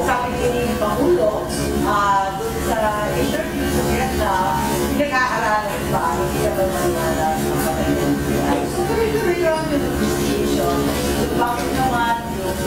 Sabi ni Pangulo, doon sa interview sa Vietnam, pinag-aaralan pa, hindi naman maniwala sa pagkakas ng PI. So, tuloy-tuloy lang yung investigation. Bakit naman yung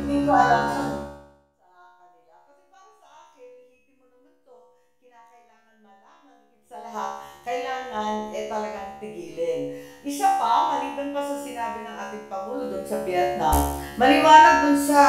hindi ko alam sa kanila. Kasi para sa akin, ihiti mo naman to, kinakailangan malaman, higit sa lahat, kailangan talagang tigilin. Isa pa, maliban pa sa sinabi ng ating Pangulo doon sa Vietnam, maliwanag doon sa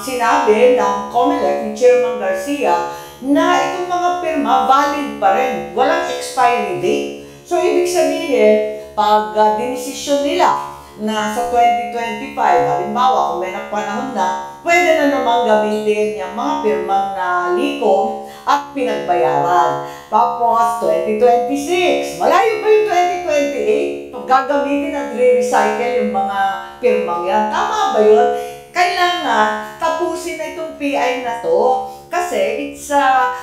sinabi ng COMELEC ni Chairman Garcia na itong mga pirma valid pa rin, walang expiry date. So, ibig sabihin, pag dinesisyon nila na sa 2025, halimbawa kung may nagpanahon na, pwede na namang gamitin yung mga pirmang na likom at pinagbayaran. Tapos, 2026, malayo pa yung 2028, gagamitin at re-recycle yung mga pirmang yan. Tama ba yun? Kailangan tapusin na itong PI na to kasi it's a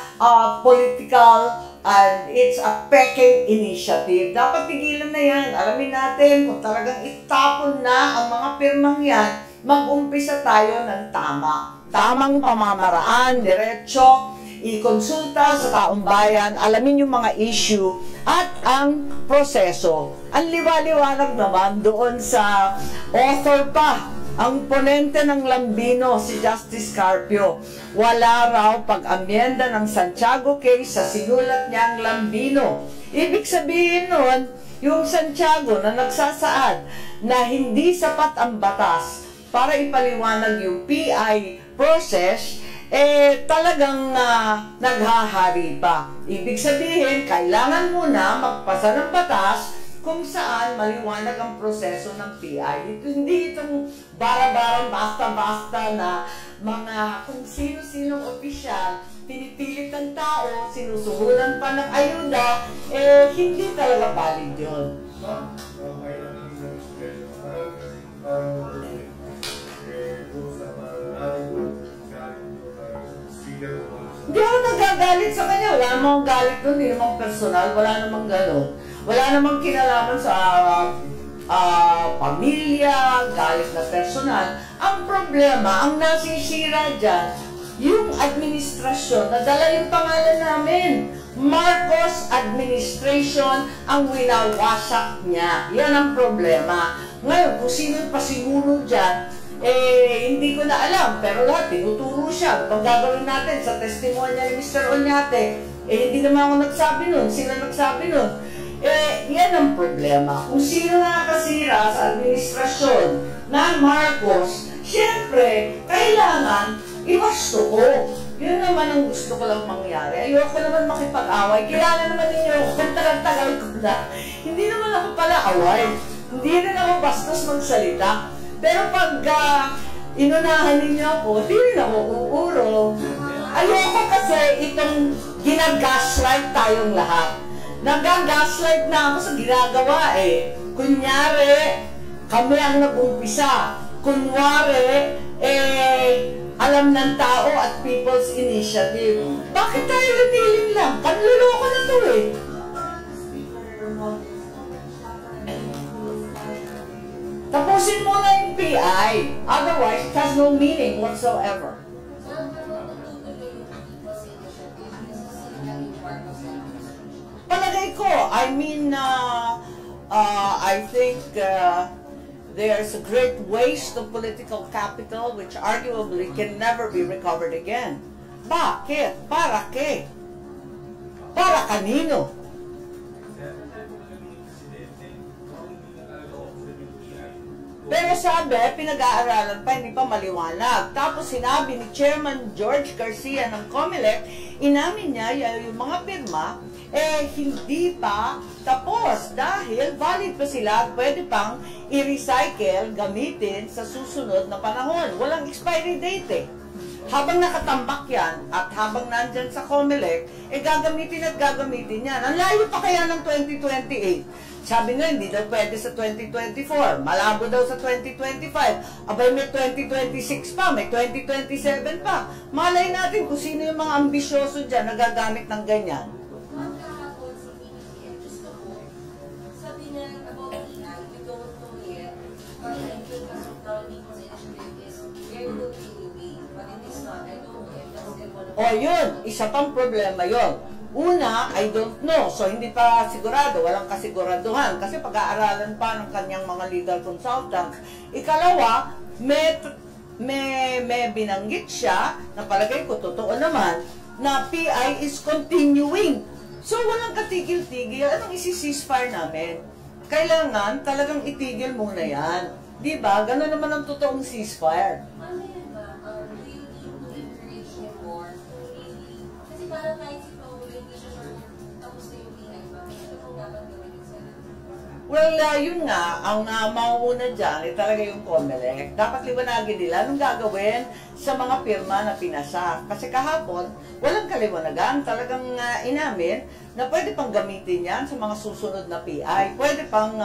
political and it's a peking initiative. Dapat tigilan na yan. Alamin natin kung talagang itapon na ang mga pirmang yan, mag-umpisa tayo ng tama. Tamang pamamaraan, diretso, i-konsulta sa taong bayan, alamin yung mga issue at ang proseso. Ang liwa-liwanag naman doon sa author pa, ang ponente ng Lambino, si Justice Carpio, wala raw pag-amyenda ng Santiago case sa sinulat niyang Lambino. Ibig sabihin nun, yung Santiago na nagsasaad na hindi sapat ang batas para ipaliwanag yung PI process, talagang naghahari pa. Ibig sabihin, kailangan muna magpasa ng batas kung saan maliwanag ang proseso ng PI. Hindi itong bara-barang basta-basta na mga kung sino-sinong opisyal, pinipilit ng tao, sinusuhulan pa ng ayuda, hindi talaga valid yun. nagalit sa kanya. Wala namang galit doon, hindi namang personal, wala namang gano'n. Wala namang kinalaman sa pamilya, galit na personal. Ang problema, ang nasisira dyan, yung administrasyon, nadala yung pangalan namin. Marcos administration ang winawasak niya. Yan ang problema. Ngayon, kung sino yung pasimuno dyan, hindi ko na alam. Pero lahat, tinuturo siya. Pag gagawin natin sa testimonya ni Mr. Oñate, hindi naman ako nagsabi nun. Sila nagsabi nun. Yan ang problema. Kung sino nakakasira sa administrasyon ng Marcos, siyempre, kailangan iwasto ko. Yun naman ang gusto ko lang mangyari. Ayoko naman makipag-away. Kilala naman ninyo kung tagal-tagal ko na. Hindi naman ako pala away. Hindi rin ako bastos magsalita. Pero pag inunahan ninyo ako, di rin ako uuro. Ayoko kasi itong ginagaslight tayong lahat. Nagagaslight na ako sa ginagawa Kunyari, kami ang nag-umpisa. Kunwari, alam ng tao at People's Initiative. Bakit tayo nilin lang? Kanluloko na to Tapusin mo na yung PI. Otherwise, it has no meaning whatsoever. Palagay ko, I think there's a great waste of political capital which arguably can never be recovered again. Bakit? Para ke? Para kanino? Pero sabi, pinag-aaralan pa, hindi pa maliwanag. Tapos sinabi ni Chairman George Garcia ng COMELEC, inamin niya yung mga pirma, hindi pa tapos dahil valid pa sila at pwede pang i-recycle, gamitin sa susunod na panahon. Walang expiry date Habang nakatambak yan at habang nandyan sa COMELEC, gagamitin at gagamitin yan. Ang layo pa kaya ng 2028. Sabi nga, hindi daw pwede sa 2024. Malabo daw sa 2025. Abay, may 2026 pa, may 2027 pa. Malay natin kung sino yung mga ambisyoso dyan na gagamit ng ganyan. Magkahapon si PBBM, gusto ko, sabi niya about AI, we don't know yet, but I think as of now, the initiative is there will be a way, but it is not. I don't know if that's still one of yun. Isa pang problema yun. Una, I don't know. So, hindi pa sigurado. Walang kasiguraduhan. Kasi pag-aaralan pa ng kanyang mga legal consultants. Ikalawa, may binanggit siya, na palagay ko, totoo naman, na PI is continuing. So, walang katigil-tigil. Anong isi-ceasefire namin? Kailangan talagang itigil muna yan. Diba? Ganun naman ang totoong ceasefire. Ano yan ba? Do you need to encourage him more? Kasi parang kahit si Paolo, hindi siya sure tapos na yung PI ba? Ano kung dapat gawin yung Senate? Well, yun nga, ang mauuna dyan ay talaga yung COMELEC. Dapat liwanagin nila anong gagawin sa mga pirma na pinasa. Kasi kahapon, walang kaliwanagan. Talagang inamin na pwede pang gamitin yan sa mga susunod na PI. Pwede pang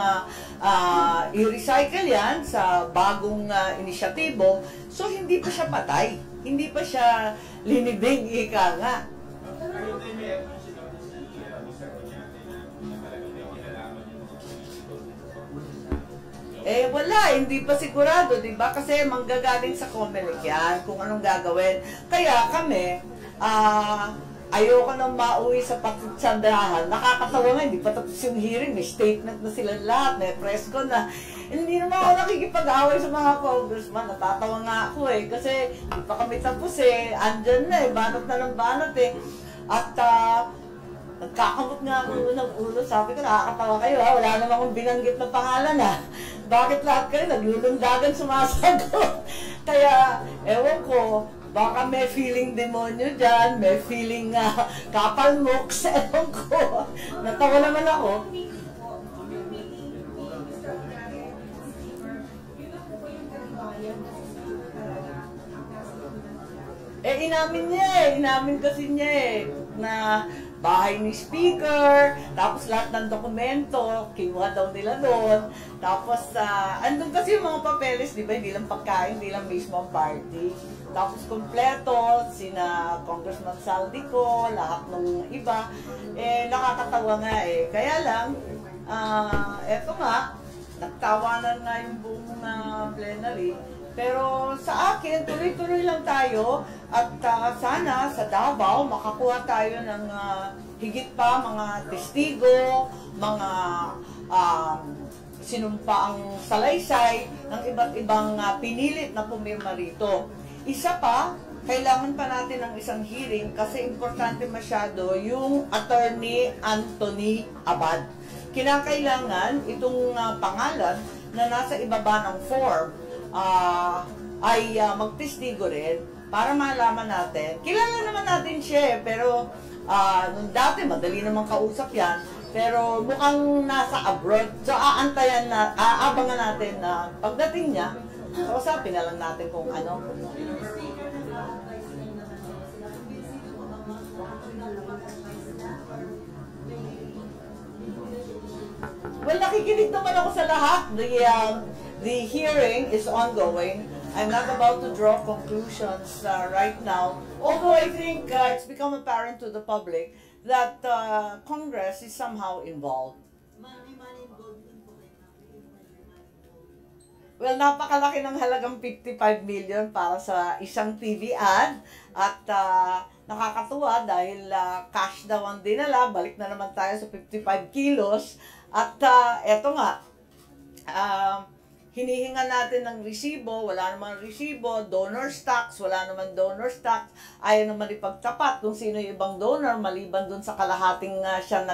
i-recycle yan sa bagong inisyatibo. So, hindi pa siya patay. Hindi pa siya linibing, ika nga. Wala, hindi pa sigurado, di ba? Kasi manggagaling sa COMELEC yan, kung anong gagawin. Kaya kami, ayoko nang mauwi sa pagtsandahan. Nakakatawa nga, hindi pa tapos yung hearing, may statement na sila lahat, may press ko na. Hindi naman ako nakikipag-away sa mga congressman. Natatawa nga ako kasi hindi pa kami tapos andyan na banat na ng banat At nagkakamot nga ako ng ulo. Sabi ko, nakakatawa kayo wala naman akong binanggit na pangalan Bakit lahat kayo naglulundagan sumasagot? Kaya, ewan ko, baka may feeling demonyo dyan, may feeling kapal mooks, ewan ko. Natawa naman ako. Inamin niya inamin kasi niya na bahay ni speaker, tapos lahat ng dokumento, kinuha daw nila doon. Tapos, andun kasi yung mga papeles, di ba? Hindi lang pagkain, hindi lang mismo ang party. Tapos, kompleto, sina Congressman Saldico, lahat ng iba. Nakakatawa nga eh. Kaya lang, eto nga, nagtawanan na yung buong plenary. Pero sa akin, tuloy-tuloy lang tayo at sana sa Davao makakuha tayo ng higit pa mga testigo, mga sinumpaang salaysay ng iba't ibang pinilit na pumirma rito. Isa pa, kailangan pa natin ng isang hearing kasi importante masyado yung Attorney Anthony Abad. Kinakailangan itong pangalan na nasa ibaba ng form ay magtestigo rin para malaman natin. Kilala naman natin siya pero nung dati madali naman kausap yan pero mukhang nasa abroad. So aabangan natin na pagdating niya, kausapin na lang natin kung ano. Well, nakikinig naman ako sa lahat. The hearing is ongoing. I'm not about to draw conclusions right now. Although I think it's become apparent to the public that Congress is somehow involved. Well, napakalaki ng halagang 55 million para sa isang TV ad. At nakakatuwa dahil cash daw ang dinala. Balik na naman tayo sa 55 kilos. At eto nga, hinihinga natin ng resibo, wala naman resibo, donors tax, wala naman donors tax, ayaw naman ipagtapat kung sino yung ibang donor, maliban dun sa kalahating siya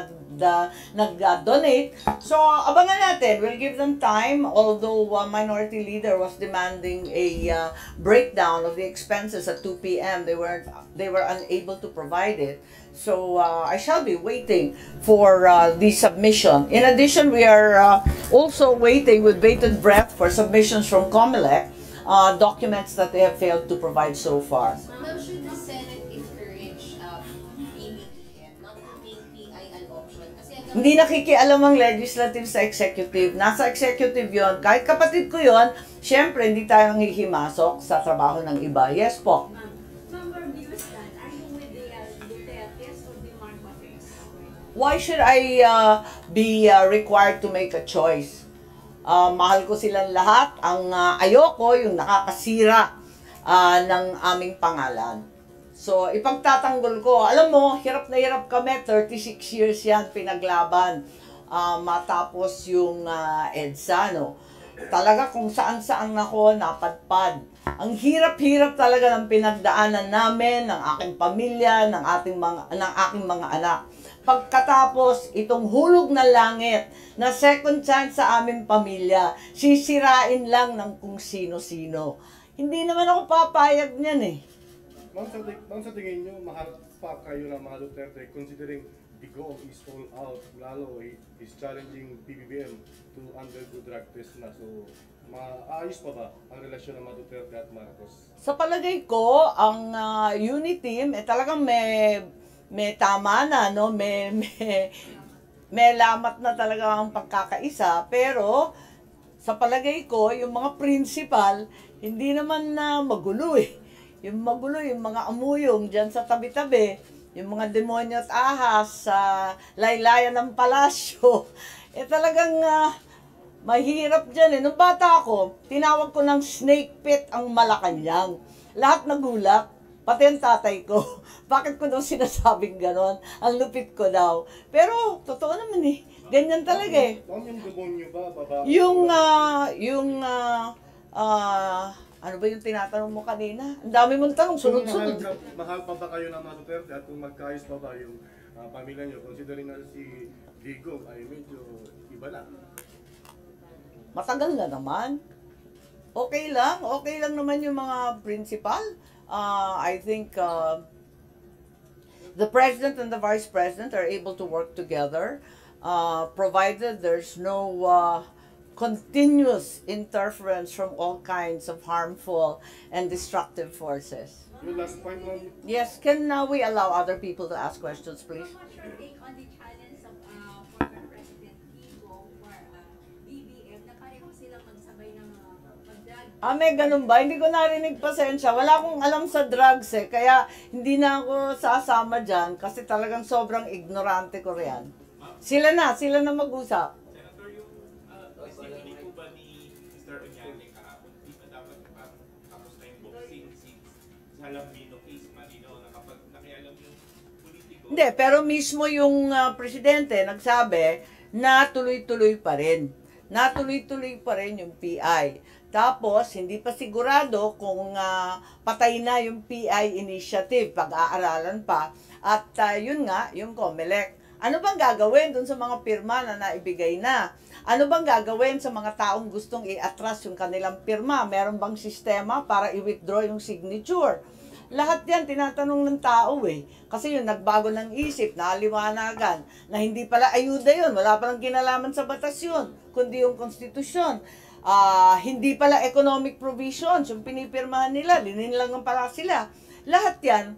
nag-donate. So, abangan natin, we'll give them time, although Minority Leader was demanding a breakdown of the expenses at 2 p.m. They were unable to provide it. So, I shall be waiting for the submission. In addition, we are also waiting with bated breath for submissions from COMELEC, documents that they have failed to provide so far. Ma'am, should the Senate encourage PBBM not to make PI an option? Hindi nakikialam ang legislative sa executive. Nasa executive yon. Kahit kapatid ko yon, syempre hindi tayo hihimasok sa trabaho ng iba. Yes po. Why should I be required to make a choice? Mahal ko silang lahat. Ang ayoko, yung nakakasira ng aming pangalan. So, ipagtatanggol ko. Alam mo, hirap na hirap kami. 36 years yan pinaglaban. Matapos yung EDSA, no? Talaga kung saan-saan ako napadpad. Ang hirap-hirap talaga ng pinagdaanan namin, ng aking pamilya, ng aking mga anak. Pagkatapos itong hulog na langit na second chance sa aming pamilya, sisirain lang ng kung sino-sino. Hindi naman ako papayag niyan eh. Ma'am, sa tingin nyo, maharap pa kayo ng mga Duterte considering Digong is all out, lalo is challenging PBBM to undergo drug test na. So, maayos pa ba ang relasyon ng mga Duterte at Marcos? Sa palagay ko, ang unity team, talagang may tama na, no? May lamat na talaga ang pagkakaisa, pero sa palagay ko, yung mga principal, hindi naman na magulo eh. Yung magulo, yung mga amuyong dyan sa tabi-tabi, yung mga demonyo at ahas sa laylayan ng palasyo, talagang mahirap dyan eh. Nung bata ako, tinawag ko ng snake pit ang Malacanang. Lahat nagulat. Pati ang tatay ko. Bakit ko daw sinasabing ganon? Ang lupit ko daw. Pero, totoo naman eh. Ganyan talaga eh. Yung demonyo ba? Ano ba yung tinatanong mo kanina? Ang dami mong tanong, sunod-sunod. Mahal pa ba kayo ng mga Duterte at kung magkaayos pa ba yung pamilya nyo? Considering na si Digong ay medyo iba lang. Matagal na naman. Okay lang naman yung mga principal. I think the president and the vice president are able to work together, provided there's no continuous interference from all kinds of harmful and destructive forces. Your last point, ma'am. Yes, can now we allow other people to ask questions, please? What's your take on the challenge of former President Kigo for BBM na pareho silang magsabay ng mag-drug? May ganun ba? Hindi ko narinig, pasensya. Wala akong alam sa drugs kaya hindi na ako sasama dyan kasi talagang sobrang ignorante ko riyan. Sila na mag-usap. Senator, yung testimony po ba ni Mr. Oñate kahapon, di ba dapat parang tapos na yung boxing since sa Lambino case, malinaw na kapag nakialam yung politiko? Hindi, pero mismo yung presidente nagsabi na tuloy-tuloy pa rin. Natuloy-tuloy pa rin yung PI. Tapos, hindi pa sigurado kung patay na yung PI initiative, pag-aaralan pa. At yun nga, yung COMELEC. Ano bang gagawin dun sa mga pirma na naibigay na? Ano bang gagawin sa mga taong gustong i-atras yung kanilang pirma? Meron bang sistema para i-withdraw yung signature? Lahat yan tinatanong ng tao Kasi yung nagbago ng isip, naliwanagan, na hindi pala ayuda yun, wala palang kinalaman sa batas yun, kundi yung konstitusyon. Hindi pala economic provisions, yung pinipirmahan nila, lininilangan pala sila. Lahat yan,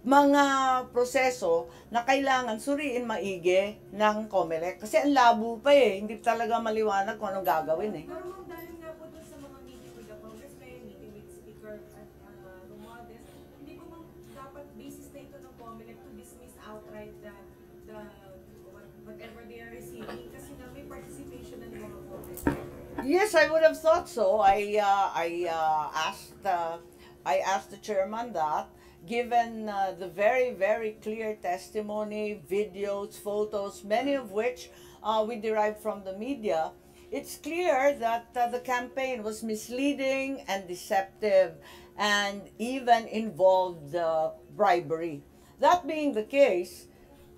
mga proseso na kailangan suriin maigi ng COMELEC. Kasi ang labo pa hindi talaga maliwanag kung anong gagawin Pero ma'am, dahil nga po doon sa mga meeting with the Congress, kayo meeting with Speaker Romualdez, hindi po ma'am dapat basis na ito ng COMELEC to dismiss outright whatever they are receiving kasi na may participation ng mga Congress. Yes, I would have thought so. I asked the chairman that, given the very, very clear testimony, videos, photos, many of which we derived from the media, it's clear that the campaign was misleading and deceptive and even involved bribery. That being the case,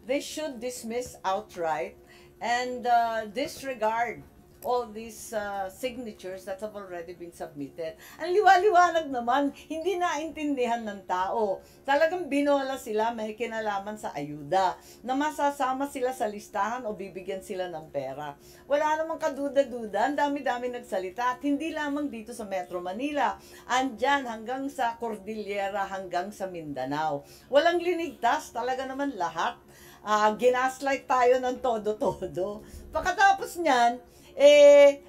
they should dismiss outright and disregard all these signatures that have already been submitted. Ang liwa-liwanag naman, hindi naintindihan ng tao. Talagang binola sila, may kinalaman sa ayuda, na masasama sila sa listahan o bibigyan sila ng pera. Wala namang kaduda-duda, ang dami-dami nagsalita, at hindi lamang dito sa Metro Manila, andyan hanggang sa Cordillera, hanggang sa Mindanao. Walang linigtas, talaga naman lahat. Ginaslight tayo ng todo-todo. Pagkatapos niyan,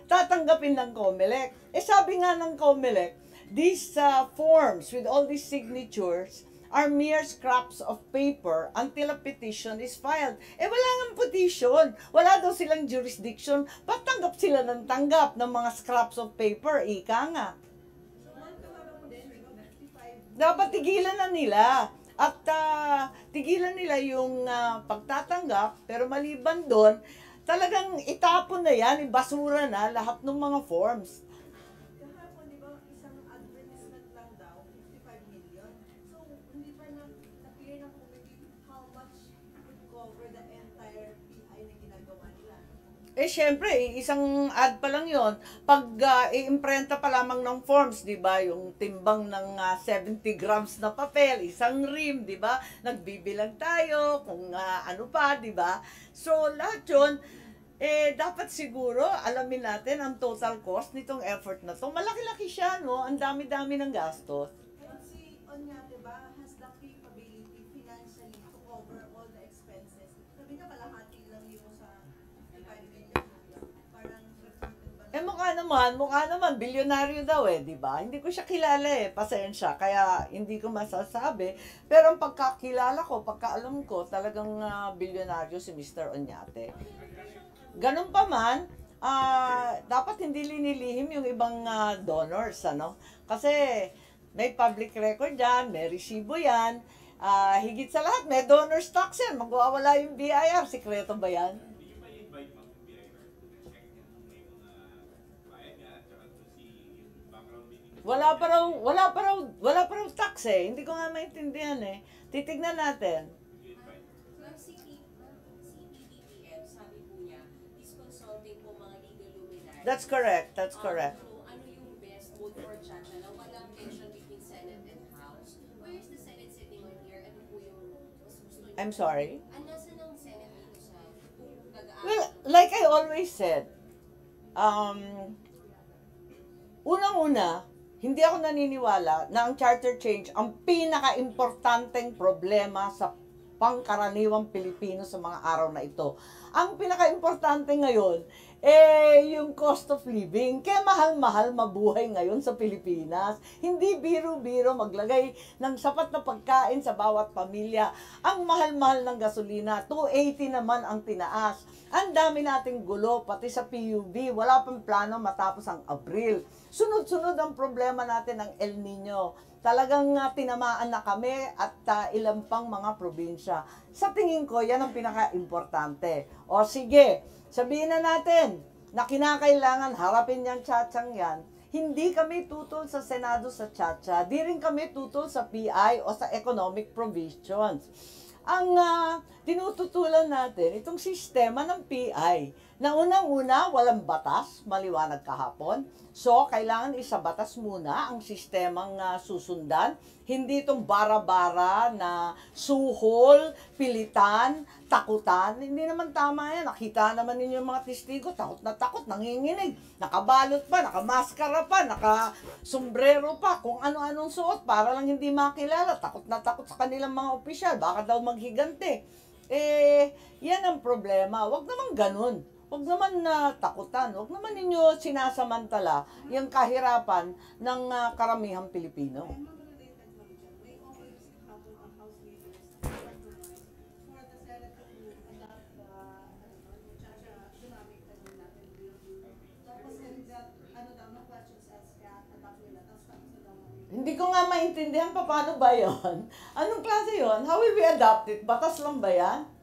tatanggapin ng COMELEC. Sabi nga ng COMELEC, these forms with all these signatures are mere scraps of paper until a petition is filed. Wala nga petition. Wala daw silang jurisdiction. Patanggap sila ng tanggap ng mga scraps of paper. Ika nga. Dapat tigilan na nila. At tigilan nila yung pagtatanggap, pero maliban doon, talagang itapon na yan, ibasura na lahat ng mga forms. Kahapon, di ba, isang advertisement lang daw, 55 million. So, hindi pa na-clear ng committee how much would cover the entire PI na ginagawa nila. Syempre, isang ad pa lang yon. Pag i-imprenta pa lamang ng forms, di ba, yung timbang ng 70 grams na papel, isang rim, di ba, nagbibilang tayo, kung ano pa, di ba. So, lahat yun, dapat siguro, alamin natin ang total cost nitong effort na to. Malaki-laki siya, no? Ang dami-dami ng gastos. But si Oñate ba has the capability financially to cover all the expenses? Sabi niya kalahati lang yung sa 55 million. Parang reported ba? Mukha naman, bilyonaryo daw di ba? Hindi ko siya kilala pasensya, kaya hindi ko masasabi. Pero ang pagkakilala ko, pagkaalam ko, talagang bilyonaryo si Mr. Oñate. Ganun pa man, dapat hindi linilihim yung ibang donors, ano? Kasi may public record yan, may resibo yan, higit sa lahat, may donors tax yan, magwawala yung BIR, sikreto ba yan? Hindi nyo ba i-invite mga BIR to check yung may mga bayan niya at saka to si background meeting? Wala pa raw tax hindi ko nga maintindihan Titignan natin. Ma'am, si PBBM, sabi po niya, is consulting po mga legal luminaries. That's correct. So, ano yung best mode for chat na walang tension between Senate and House? Where is the Senate sitting on here? Ano po yung mas gusto niyo? I'm sorry? Nasa ng Senate dito sa nag-aas? Well, like I always said, unang-una, hindi ako naniniwala na ang charter change ang pinaka-importanteng problema sa pangkaraniwang Pilipino sa mga araw na ito. Ang pinaka-importante ngayon, yung cost of living. Kaya mahal-mahal mabuhay ngayon sa Pilipinas. Hindi biro-biro maglagay ng sapat na pagkain sa bawat pamilya. Ang mahal-mahal ng gasolina, 280 naman ang tinaas. Ang dami nating gulo, pati sa PUB, wala pang plano matapos ang Abril. Sunod-sunod ang problema natin ng El Nino. Talagang tinamaan na kami at ilang pang mga probinsya. Sa tingin ko, yan ang pinaka-importante. O sige, sabihin na natin na kinakailangan harapin yung tsatsang yan. Hindi kami tutol sa Senado sa tsatsa. Di rin kami tutol sa PI o sa economic provisions. Ang tinututulan natin, itong sistema ng PI, na unang-una, walang batas, maliwanag kahapon. So, kailangan isabatas muna ang sistemang susundan. Hindi itong bara-bara na suhol, pilitan, takutan. Hindi naman tama yan. Nakita naman ninyo yung mga testigo, takot na takot, nanginginig. Nakabalot pa, nakamaskara pa, nakasombrero pa, kung ano-anong suot para lang hindi makilala. Takot na takot sa kanilang mga opisyal, baka daw maghigante. Yan ang problema. Huwag naman ganun. Huwag naman takutan. Huwag naman ninyo sinasamantala yung kahirapan ng karamihang Pilipino. And related mo dyan, may offers habol ang House leaders compromise for the Senate to adopt yung Chacha Dynamic natin bill. Tapos and that, no questions asked, kaya adopt nila. Tapos daw Hindi ko nga maintindihan pa paano ba yon. Anong klase yon? How will we adopt it? Batas lang ba yan?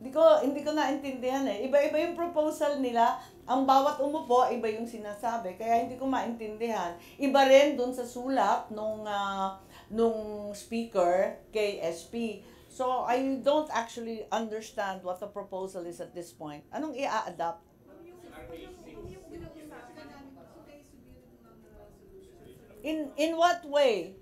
Hindi ko naintindihan eh. Iba-iba yung proposal nila. Ang bawat umupo, iba yung sinasabi. Kaya hindi ko maintindihan. Iba rin dun sa sulat nung speaker kay SP. So, I don't actually understand what the proposal is at this point. Anong i-a-adapt? In what way?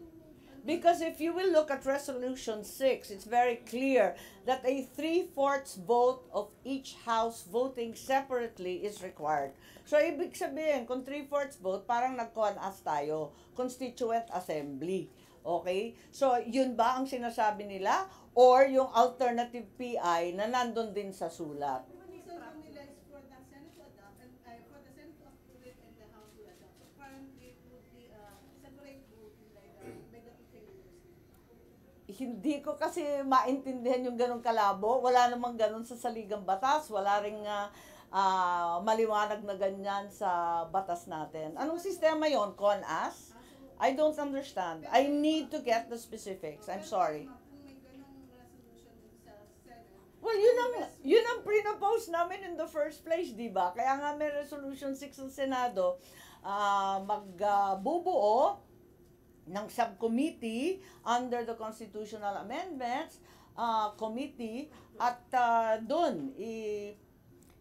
Because if you will look at Resolution 6, it's very clear that a 3/4 vote of each house voting separately is required. So, ibig sabihin, kung 3/4 vote, parang nag-con-as tayo, Constituent Assembly. Okay? So, yun ba ang sinasabi nila? Or yung alternative PI na nandun din sa sulat? So yung nila is for the Senate to adopt and for the Senate to approve it and the House to adopt. So currently it would be separate voting like by the two chambers. Hindi ko kasi maintindihan yung ganong kalabo. Wala namang ganon sa saligang batas. Wala ring maliwanag na ganyan sa batas natin. Anong sistema yon? Con-as? I don't understand. I need to get the specifics. I'm sorry. Kung may ganong resolution sa Senate, Well, yun ang pre-propose namin in the first place, di ba? Kaya nga may Resolution 6 ng Senado, magbubuo ng subcommittee under the Constitutional Amendments Committee at doon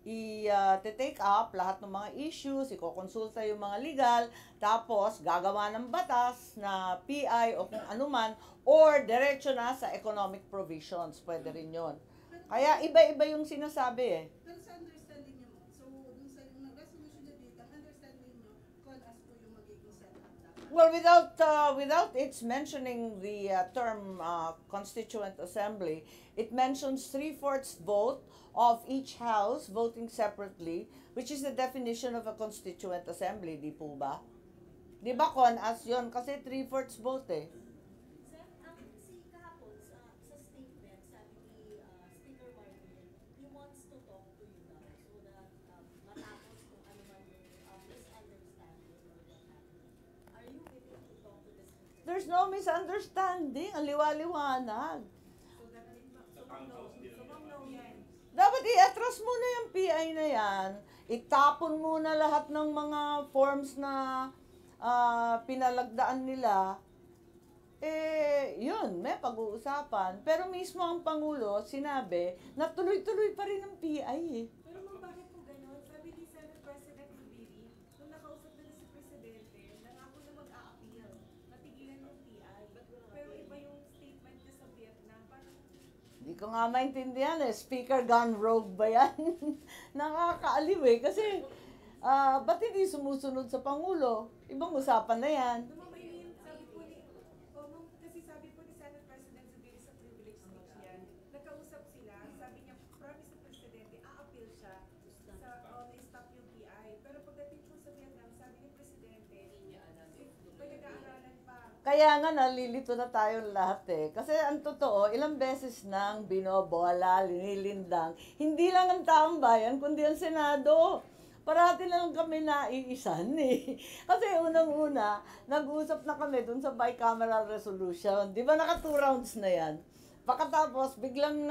i-take up lahat ng mga issues, ikokonsulta yung mga legal, tapos gagawa ng batas na PI o kung anuman, or diretso na sa economic provisions. Pwede rin yun. Kaya iba-iba yung sinasabi eh. pero sa understanding niyo mo, so dun sa yung resolution na dito, ang understanding niyo, con-as po yung magiging setup dapat. Well, without its mentioning the term Constituent Assembly, it mentions 3/4 vote of each house voting separately, which is the definition of a Constituent Assembly, di po ba? Di ba con-as yun? Kasi 3/4 vote eh. Sir, si kahapon sa statement, sabi ni Speaker Martin, he wants to talk to you now so that matapos kung ano man yung misunderstanding or what happened. Are you willing to talk to the speaker? There's no misunderstanding. Ang liwa-liwanag. Dapat i-atras muna yung PI na yan. Itapon muna lahat ng mga forms na pinalagdaan nila. Yun, may pag-uusapan. Pero mismo ang Pangulo sinabi na tuloy-tuloy pa rin ang PI eh. Pero ma'am, bakit po gano'n? Sabi ni Senate President Zubiri, nung nakausap nila si Presidente, nangako na mag-a-appeal, matigilan yung PI. Pero iba yung statement niya sa Vietnam, parang Hindi ko nga maintindihan eh. Speaker gone rogue ba yan? Nakakaaliw eh. Kasi Ba't hindi sumusunod sa Pangulo? Ibang usapan na yan. Ma'am, sabi po ni, kasi sabi po ni Senate President Zubiri sa privilege speech niya, nagkausap sila, sabi niya, promise ng Presidente, a-appeal siya sa stop yung PI. Pero pagdating po sa Vietnam, sabi ni Presidente, pinag-aaralan pa. Kaya nga nalilito na tayong lahat eh. Kasi ang totoo, ilang beses nang binobola, linilindang, hindi lang ang taong bayan, kundi ang Senado. Parati na lang kami naiisan eh. Kasi unang-una, nag-uusap na kami dun sa bicameral resolution. Di ba naka 2 rounds na yan? Pagkatapos, biglang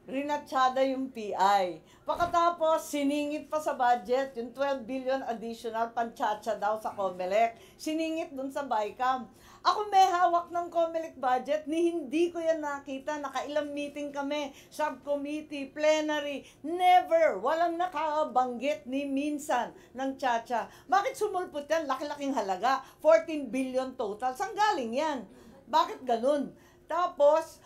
rinatsyada yung PI. Pagkatapos, siningit pa sa budget, yung 12 billion additional panchatsa daw sa COMELEC. Siningit dun sa BICAM. Ako may hawak ng COMELEC budget, ni hindi ko yan nakita. Nakailang meeting kami, subcommittee, plenary, never. Walang nakabanggit ni minsan ng tsacha. Bakit sumulpot yan? Laki-laking halaga. 14 billion total. Saan galing yan? Bakit ganun? Tapos,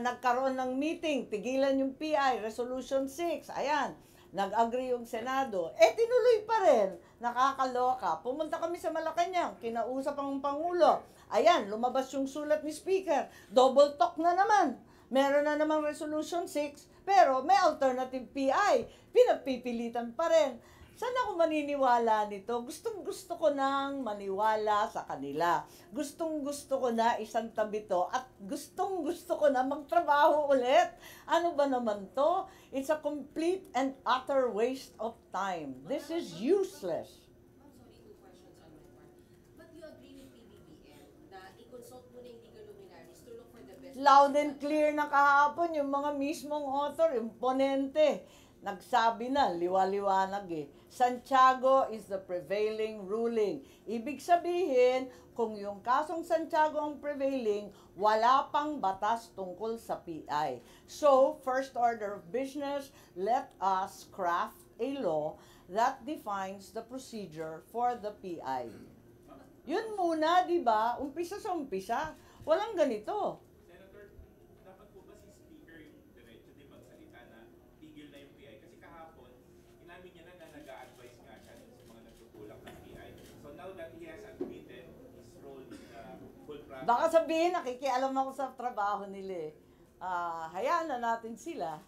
nagkaroon ng meeting, tigilan yung PI, Resolution 6, ayan, nag-agree yung Senado. Tinuloy pa rin, nakakaloka. Pumunta kami sa Malacanang, kinausap ang Pangulo. Ayan, lumabas yung sulat ni Speaker. Double talk na naman. Meron na namang Resolution 6, pero may alternative PI. Pinagpipilitan pa rin. Saan ako maniniwala nito? Gustong-gusto ko nang maniwala sa kanila. Gustong-gusto ko na isang tabi to at gustong-gusto ko na magtrabaho ulit. Ano ba naman to? It's a complete and utter waste of time. This is useless. Ma'am, sorry, 2 questions on my part. But you agree with PBBM na i-consult mo na yung legal luminaries to look for the best... Loud and clear na kahapon yung mga mismong author, yung ponente. Nagsabi na, liwa-liwanag eh. Santiago is the prevailing ruling. Ibig sabihin, kung yung kasong Santiago ang prevailing, wala pang batas tungkol sa PI. So, first order of business, let us craft a law that defines the procedure for the PI. Yun muna, di ba? Umpisa sa umpisa. Walang ganito. Senator, dapat po ba si Speaker yung diretso din magsalita na tigil na yung PI? Kasi kahapon, inamin niya na nag-a-advise nga siya sa mga nagtutulak ng PI. So now that he has admitted his role in the full process... Baka sabihin, nakikialam ako sa trabaho nila eh. Hayaan na natin sila.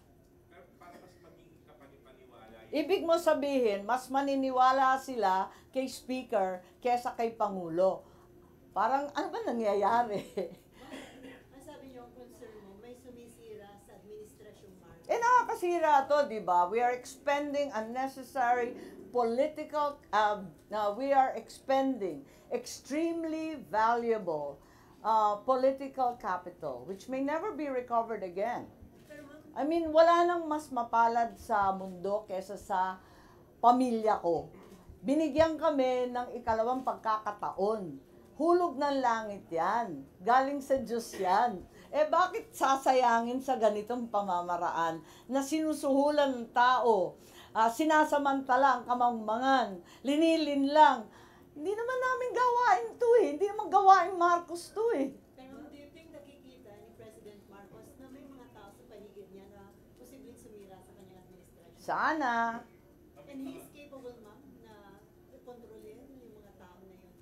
Pero para mas maging kapanipaniwala yun. Ibig mo sabihin, mas maniniwala sila kay Speaker kesa kay Pangulo. Parang ano ba nangyayari? Ang sabi niyo, ang concern mo, may sumisira sa administrasyong Marcos. Nakakasira to, di ba? We are expending unnecessary political, we are expending extremely valuable political capital, which may never be recovered again. I mean, wala nang mas mapalad sa mundo kesa sa pamilya ko. Binigyan kami ng ikalawang pagkakataon. Hulog ng langit yan. Galing sa Diyos yan. Bakit sasayangin sa ganitong pamamaraan na sinusuhulan ng tao, sinasamantala ang kamangmangan, linilin lang. Hindi naman namin gawain to eh. Hindi naman gawain Marcos to eh. Pero do you think nakikita ni President Marcos na may mga tao sa paligid niya na posibleng sumira sa kanyang administrasyon? Sana. And he is capable, ma'am, na kontrolin yung mga tao na yun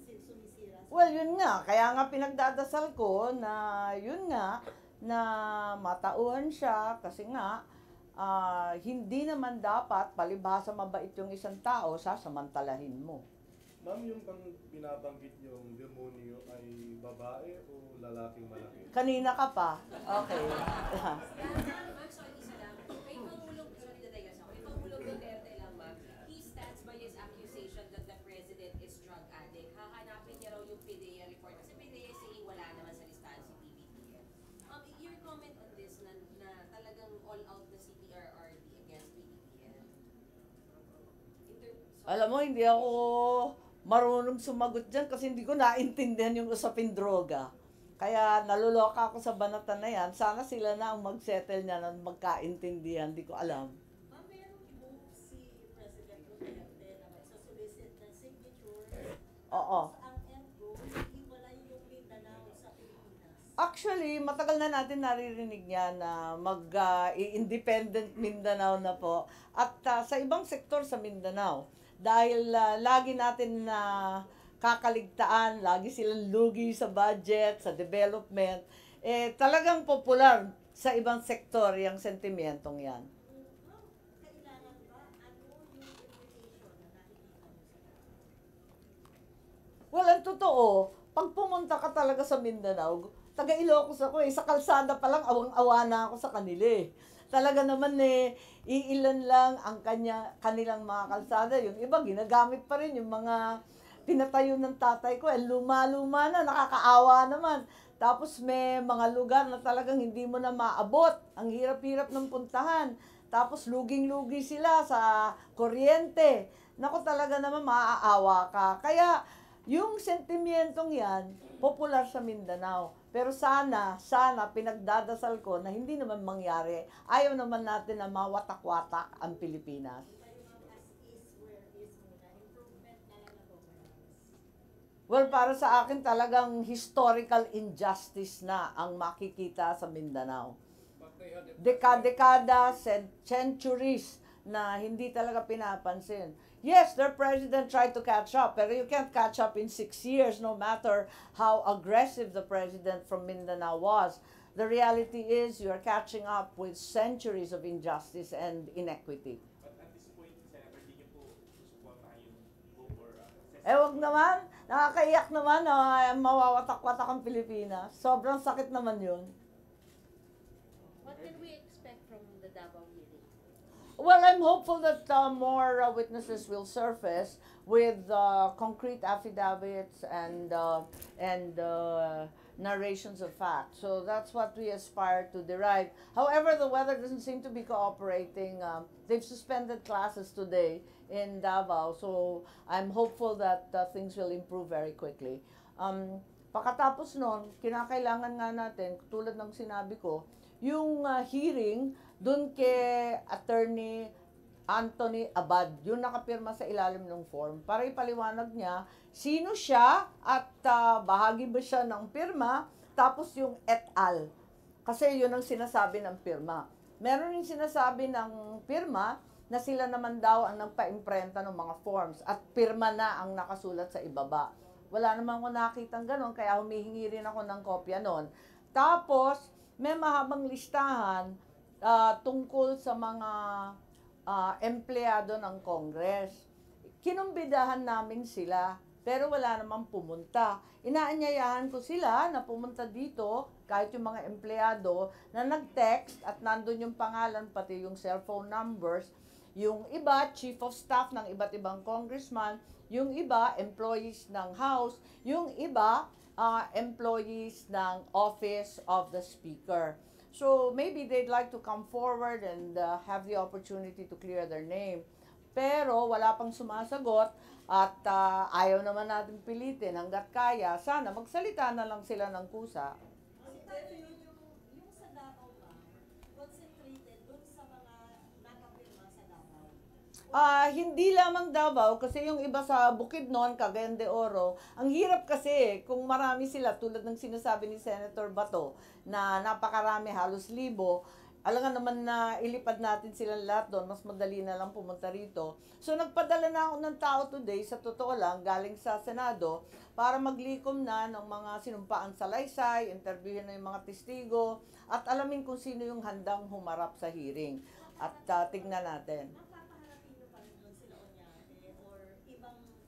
na sumisira sa... Well, yun nga. Kaya nga pinagdadasal ko na yun nga, na matauhan siya kasi nga, hindi naman dapat palibhasa mabait yung isang tao, sasamantalahin mo. Ma'am, yung binabanggit yung demonyo ay babae o lalaking malaki? Kanina ka pa. Okay. Ma'am, sorry, isa lang. Kay Pangulong, sorry na tayo sa kay Pangulong Duterte lang, ma'am. He stands by his accusation that the president is drug addict. Hahanapin niya raw yung PDEA report. Kasi PDEA saying wala naman sa listahan si PBBM. Your comment on this na talagang all out na si PRRD against PBBM? Alam mo, hindi ako marunong sumagot dyan kasi hindi ko naintindihan yung usapin droga. Kaya naluloka ako sa banatan na yan. Sana sila na ang mag-settle niya ng magkaintindihan. Hindi ko alam. Ma'am, merong i-move si President Duterte na magsasolicit ng signature. Oo. Ang end goal, hiwalay yung Mindanao sa Pilipinas. Actually, matagal na natin naririnig yan na mag-independent Mindanao na po. At sa ibang sektor sa Mindanao. Dahil lagi natin na kakaligtaan, lagi silang lugi sa budget, sa development. Talagang popular sa ibang sektor yung sentimentong yan. Ma'am, kailangan ba ano yung invitation na nakikita mo sa Well, ang totoo, pag pumunta ka talaga sa Mindanao, taga Ilocos ako sa kalsada pa lang, awang-awa na ako sa kanila Talaga naman iilan lang ang kanilang mga kalsada. Yung iba, ginagamit pa rin yung mga pinatayo ng tatay ko. Luma-luma na, nakakaawa naman. Tapos may mga lugar na talagang hindi mo na maabot. Ang hirap-hirap ng puntahan. Tapos luging-lugi sila sa kuryente. Naku, talaga naman maaawa ka. Kaya yung sentimentong yan, popular sa Mindanao. Pero sana pinagdadasal ko na hindi naman mangyari. Ayaw naman natin na mawatak-watak ang Pilipinas. kayo ma'am as is, where is muna, improvement na lang na governance? Well, para sa akin talagang historical injustice na ang makikita sa Mindanao. Dekada, centuries na hindi talaga pinapansin. Yes, their president tried to catch up, pero you can't catch up in 6 years no matter how aggressive the president from Mindanao was. The reality is you are catching up with centuries of injustice and inequity. But at this point, Senator, hindi niyo po susuportahan yung hope or Wag naman. Nakakaiyak naman na mawawatak-watak ang Pilipinas. Sobrang sakit naman yun. What can we expect from the Davao hearing? Well, I'm hopeful that more witnesses will surface with concrete affidavits and narrations of facts. So that's what we aspire to derive. However, the weather doesn't seem to be cooperating. They've suspended classes today in Davao, so I'm hopeful that things will improve very quickly. Pagkatapos nun, kinakailangan nga natin, tulad ng sinabi ko, yung hearing dun kay Attorney Anthony Abad, yung nakapirma sa ilalim ng form, para ipaliwanag niya sino siya at bahagi ba siya ng pirma, tapos yung et al. Kasi yun ang sinasabi ng pirma. Meron yung sinasabi ng pirma na sila naman daw ang nagpa-imprenta ng mga forms at pirma na ang nakasulat sa ibaba. Wala naman ako nakitang ganon, kaya humihingi rin ako ng kopya nun. Tapos, may mahabang listahan tungkol sa mga empleyado ng Congress. Kinumbidahan namin sila, pero wala namang pumunta. Inaanyayahan ko sila na pumunta dito, kahit yung mga empleyado na nag-text at nandun yung pangalan, pati yung cellphone numbers. Yung iba, chief of staff ng iba't ibang congressman. Yung iba, employees ng House. Yung iba, employees ng Office of the Speaker. So maybe they'd like to come forward and have the opportunity to clear their name. Pero wala pang sumasagot at ayaw naman natin pilitin hanggat kaya. Sana magsalita na lang sila ng kusa. Yung sa Davao ba, concentrated dun sa mga nakapirma sa Davao? Hindi lamang Davao kasi yung iba sa Bukidnon, Cagayan de Oro, ang hirap kasi kung marami sila tulad ng sinasabi ni Senator Bato na napakarami, halos 1,000. Alangan naman na ilipad natin silang lahat doon, mas madali na lang pumunta rito. So nagpadala na ako ng tao today, sa totoo lang, galing sa Senado, para maglikom na ng mga sinumpaan sa laysay, interviewin na yung mga testigo, at alamin kung sino yung handang humarap sa hearing. At tignan natin. Mapapaharapin nyo pa rin dun sila Oñate or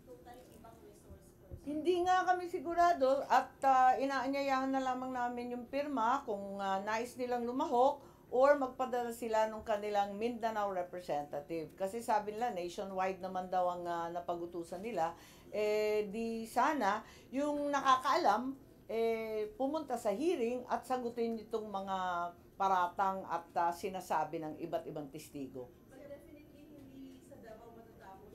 totally ibang resource person? Hindi nga kami sigurado at inaanyayahan na lamang namin yung pirma kung nais nilang lumahok or magpadala sila ng kanilang Mindanao representative. Kasi sabi nila, nationwide naman daw ang napag-utusan nila. Di sana yung nakakaalam, pumunta sa hearing at sagutin itong mga paratang at sinasabi ng iba't ibang testigo. But definitely hindi sa Davao matatapos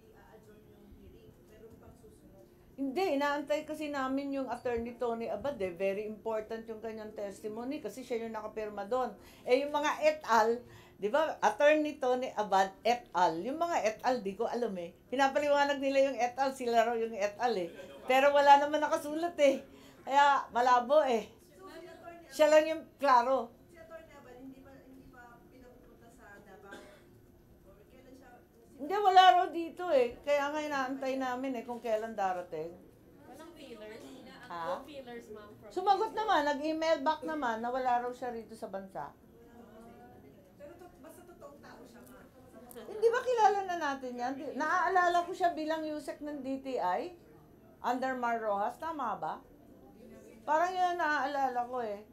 i-adjourn yung hearing. Meron pang susunod. Hindi, inaantay kasi namin yung Attorney Tony Abad. Very important yung kanyang testimony kasi siya yung nakapirma doon. Yung mga et al., di ba, Attorney Tony Abad et al. Yung mga et al, di ko alam Pinapaliwanag nila yung et al, sila raw yung et al Pero wala naman nakasulat Kaya malabo Siya lang yung klaro. Si Atty. Abal, hindi pa pinapunta sa Davao. Or kailan siya? Hindi, wala raw dito eh. Kaya nga inaantay namin eh kung kailan darating. Walang feelers. Ha? No feelers, ma'am, from Sumagot naman, nag-email back naman na wala raw siya rito sa bansa. Pero basta totoong tao siya, ma'am. Hindi ba kilala na natin yan? Naaalala ko siya bilang USEC ng DTI under Mar Rojas. Tama ba? Parang yun naaalala ko eh.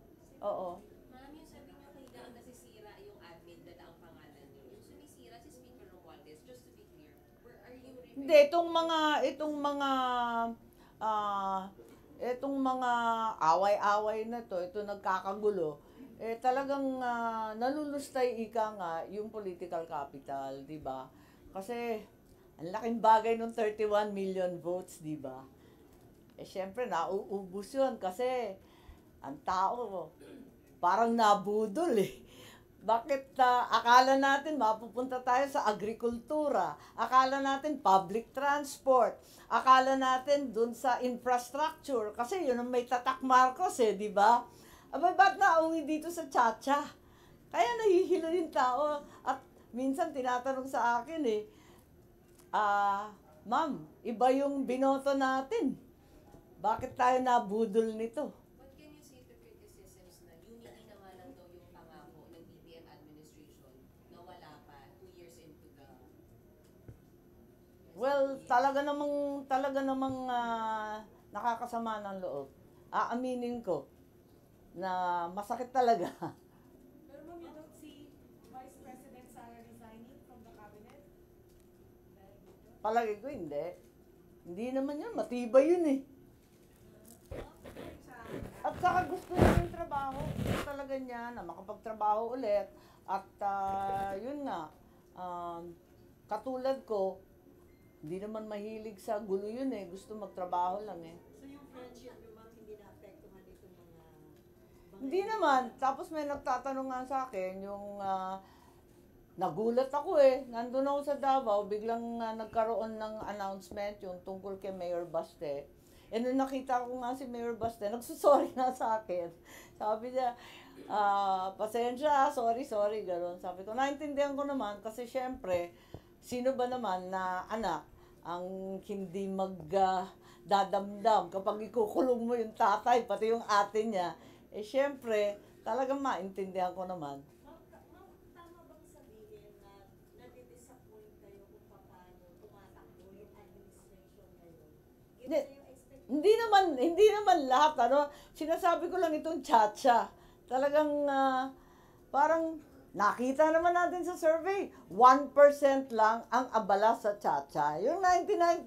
Oo. Ma'am, yung sabi niyo kay Dan nasisira yung admin na ang pangalan niyo. Yung sumisira si Speaker Romualdez, just to be clear, are you referring? Hindi, itong mga away-away na to, ito nagkakagulo, eh talagang nalulustay ika nga yung political capital, di ba? Kasi ang laking bagay ng 31 million votes, di ba? Eh syempre nauubos yun kasi ang tao parang nabudol eh. Bakit akala natin mapupunta tayo sa agrikultura, akala natin public transport, akala natin dun sa infrastructure, kasi yun ang may tatak Marcos eh, di ba? Abay, ba't nauwi dito sa Chacha? Kaya nahihilo yung tao at minsan tinatanong sa akin eh, ma'am, iba yung binoto natin. Bakit tayo nabudol nito? What can you say to criticisms na unity na nga lang daw yung pangako ng BBM administration na wala pa 2 years into the... Well, talaga namang nakakasama ng loob. Aaminin ko na masakit talaga. Pero ma'am, you don't see Vice President Sara resigning from the cabinet? Palagi ko hindi. Hindi naman yan, matibay yun eh. At saka gusto niya yung trabaho. Gusto talaga niya na makapagtrabaho ulit. At yun nga, katulad ko, hindi naman mahilig sa gulo yun eh. Gusto magtrabaho lang eh. So yung friendship niyo, ma'am, hindi na-apektuhan itong mga... Hindi naman. Tapos may nagtatanong nga sa akin, yung nagulat ako eh. Nandun ako sa Davao, biglang nagkaroon ng announcement yung tungkol kay Mayor Baste. Eh nung nakita ko nga si Mayor Baste, nagsusorry nga sa akin. Sabi niya, pasensya, sorry, gano'n. Sabi ko, naintindihan ko naman kasi syempre, sino ba naman na anak ang hindi magdadamdam kapag ikukulong mo yung tatay, pati yung ate niya. Eh syempre, talagang maintindihan ko naman. Ma'am, tama bang sabihin na nadi-disappoint kayo kung paano tumatakbo yung administration ngayon? Hindi. Given na yung Hindi naman lahat, ano. Sinasabi ko lang itong Chacha. Talagang parang nakita naman natin sa survey, 1% lang ang abala sa Chacha. Yung 99%,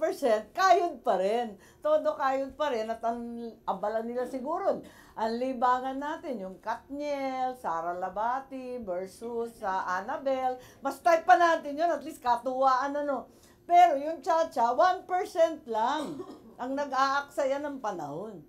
kayod pa rin. Todo kayod pa rin at ang abala nila siguro. Ang libangan natin, yung Katniel, Sara Labati versus Annabel. Mas type pa natin yun, at least katuwaan ano. Pero yung Chacha, 1% lang ang nag-aaksaya ng panahon.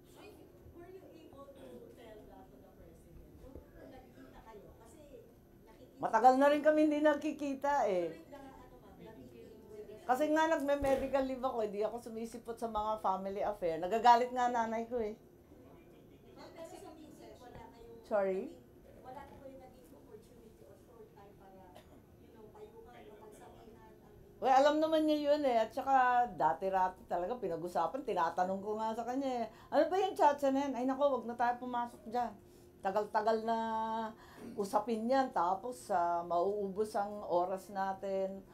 Were you able to tell that to the president? Kung nagkita kayo? Kasi nakikita... Matagal na rin kami hindi nakikita eh. Nakikita Kasi nga nagme-medical leave ako, hindi ako sumisipot sa mga family affair. Nagagalit nga nanay ko eh. pero sa minsan, wala kayong... Sorry? Wala kayong naging opportunity or short time para, payuhan o pagsabihan ang... Well, alam naman niya yun eh. At saka dati-rati talaga pinag-usapan. Tinatanong ko nga sa kanya eh. Ano ba yung Chacha na yan? Ay nako, wag na tayo pumasok dyan. Tagal-tagal na usapin yan. Tapos mauubos ang oras natin.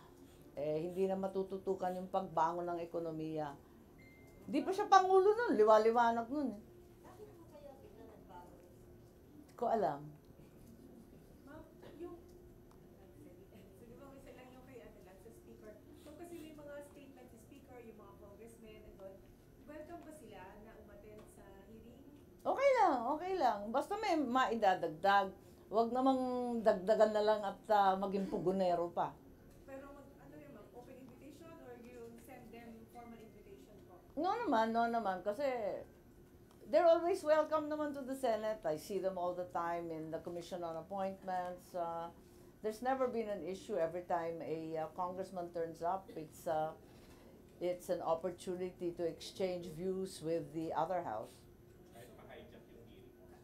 Eh, hindi na matututukan yung pagbangon ng ekonomiya. Hindi pa siya pangulo nun. Liwa-liwanag nun eh. Bakit po kaya bigla nagbago? Ko alam. Ma'am, yung... Sige ma'am, isa lang yung kay sa speaker. So kasi may mga statement si speaker, yung mga congressmen and all. Welcome ba sila na umattend sa hearing? Okay lang. Basta may maidadagdag. Huwag namang dagdagan na lang at maging pugonero pa. Pero ano yun ma'am, open invitation or you send them formal invitation po? No naman. Kasi they're always welcome naman to the Senate. I see them all the time in the Commission on Appointments. There's never been an issue every time a congressman turns up. It's an opportunity to exchange views with the other house. Kahit pa-hijack yung hearing.